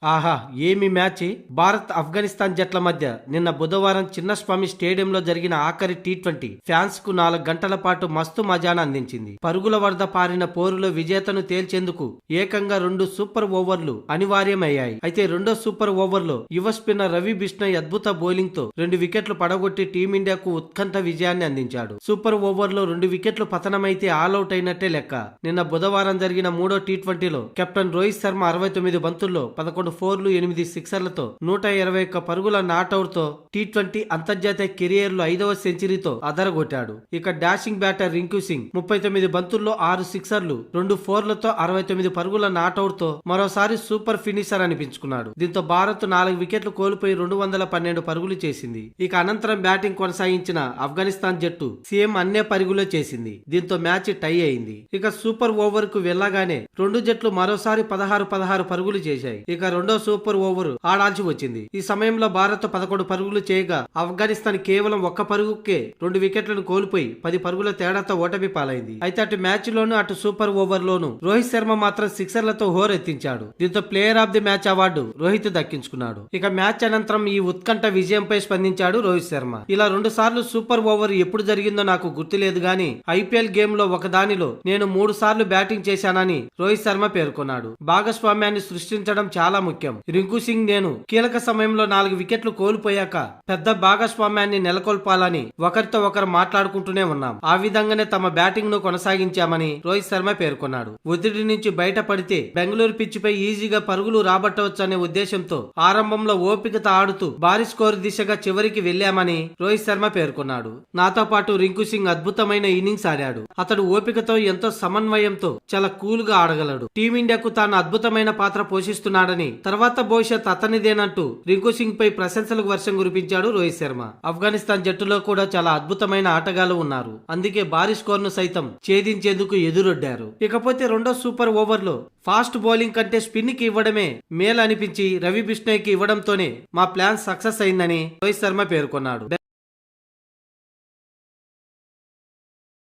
ఆహా, ఏమి మ్యాచ్! భారత్ ఆఫ్ఘనిస్తాన్ జట్ల మధ్య నిన్న బుధవారం చిన్నస్వామి స్టేడియంలో జరిగిన ఆఖరి టీ20 ఫ్యాన్స్ కు 4 గంటల పాటు మస్తు మజాను అందించింది. పరుగుల వరద పారిన పోరులో విజేతను తేల్చేందుకు ఏకంగా 2 సూపర్ ఓవర్లు అనివార్యమయ్యాయి. అయితే రెండో సూపర్ ఓవర్లో యువ స్పిన్నర్ రవి బిష్ణోయ్ అద్భుత బౌలింగ్ తో 2 వికెట్లు పడగొట్టి టీమిండియాకు ఉత్కంఠ విజయాన్ని అందించాడు. సూపర్ ఓవర్లో 2 వికెట్లు పతనమైతే ఆల్అౌట్ అయినట్టే లెక్క. నిన్న బుధవారం జరిగిన మూడో టీ20లో కెప్టెన్ రోహిత్ శర్మ 69 బంతుల్లో 11 4లు 8 సిక్సర్లతో 121 పరుగుల నాట్అవుట్ తో టీ20 అంతర్జాతీయ కెరియర్ లో 5వ సెంచరీతో అదరగొట్టాడు. ఇక డాషింగ్ బ్యాటర్ రింకు సింగ్ 39 బంతుల్లో 6 సిక్సర్లు 2 4లతో 69 పరుగుల నాట్అవుట్ తో మరోసారి సూపర్ ఫినిషర్ అనిపించుకున్నాడు. దీంతో భారత్ 4 వికెట్లు కోల్పోయి 212 పరుగులు చేసింది. ఇక అనంతరం బ్యాటింగ్ కొనసాగించిన ఆఫ్ఘనిస్తాన్ జట్టు సేమ్ అన్నే పరుగులో చేసింది. దీంతో మ్యాచ్ టై అయింది. ఇక సూపర్ ఓవర్ కు వెళ్లగానే రెండు జట్లు మరోసారి 16 పరుగులు చేశాయి. ఇక రెండో సూపర్ ఓవర్ ఆడాల్సి వచ్చింది. ఈ సమయంలో భారత్ 11 పరుగులు చేయగా ఆఫ్ఘనిస్తాన్ కేవలం 1 పరుగుకే 2 వికెట్లను కోల్పోయి 10 పరుగుల తేడాతో ఓటమి పాలైంది. అయితే అటు మ్యాచ్ లోను అటు సూపర్ ఓవర్ లోను రోహిత్ శర్మ మాత్రం సిక్సర్లతో హోరెత్తించాడు. దీంతో player of the match award Rohit దక్కించుకున్నాడు. ఇక మ్యాచ్ అనంతరం ఈ ఉత్కంఠ విజయంపై స్పందించాడు రోహిత్ శర్మ. ఇలా 2 సార్లు సూపర్ ఓవర్ ఎప్పుడు జరిగిందో నాకు గుర్తులేదు గాని ఐపీఎల్ గేమ్ లో ఒకదానిలో నేను 3 సార్లు బ్యాటింగ్ చేశానని రోహిత్ శర్మ పేర్కొన్నాడు. భాగస్వామ్యాన్ని సృష్టించడం చాలా ముఖ్యం. రింకు సింగ్ నేను కీలక సమయంలో 4 వికెట్లు కోల్పోయాక పెద్ద భాగస్వామ్యాన్ని నెలకొల్పాలని ఒకరితో ఒకరు మాట్లాడుకుంటూనే ఉన్నాం. ఆ విధంగానే తమ బ్యాటింగ్ ను కొనసాగించామని రోహిత్ శర్మ పేర్కొన్నాడు. ఒత్తిడి నుంచి బయటపడితే బెంగళూరు పిచ్చిపై ఈజీగా పరుగులు రాబట్టవచ్చు అనే ఉద్దేశంతో ఆరంభంలో ఓపికతో ఆడుతూ భారీ స్కోర్ దిశగా చివరికి వెళ్లామని రోహిత్ శర్మ పేర్కొన్నాడు. నాతో పాటు రింకు సింగ్ అద్భుతమైన ఇన్నింగ్స్ ఆడాడు. అతడు ఓపికతో ఎంతో సమన్వయంతో చాలా కూల్ గా ఆడగలడు. టీమిండియాకు తాను అద్భుతమైన పాత్ర పోషిస్తున్నాడని తర్వాత భవిష్యత్ అతనిదేనంటూ రింకు సింగ్ పై ప్రశంసలకు వర్షం కురిపించాడు రోహిత్ శర్మ. ఆఫ్ఘనిస్తాన్ జట్టులో కూడా చాలా అద్భుతమైన ఆటగాళ్లు ఉన్నారు. అందుకే భారీ స్కోర్ ను సైతం ఛేదించేందుకు ఎదురొడ్డారు. ఇకపోతే రెండో సూపర్ ఓవర్ లో ఫాస్ట్ బౌలింగ్ కంటే స్పిన్ కి ఇవ్వడమే మేలు అనిపించి రవి బిష్ణోయ్ కి ఇవ్వడంతోనే మా ప్లాన్ సక్సెస్ అయిందని రోహిత్ శర్మ పేర్కొన్నాడు.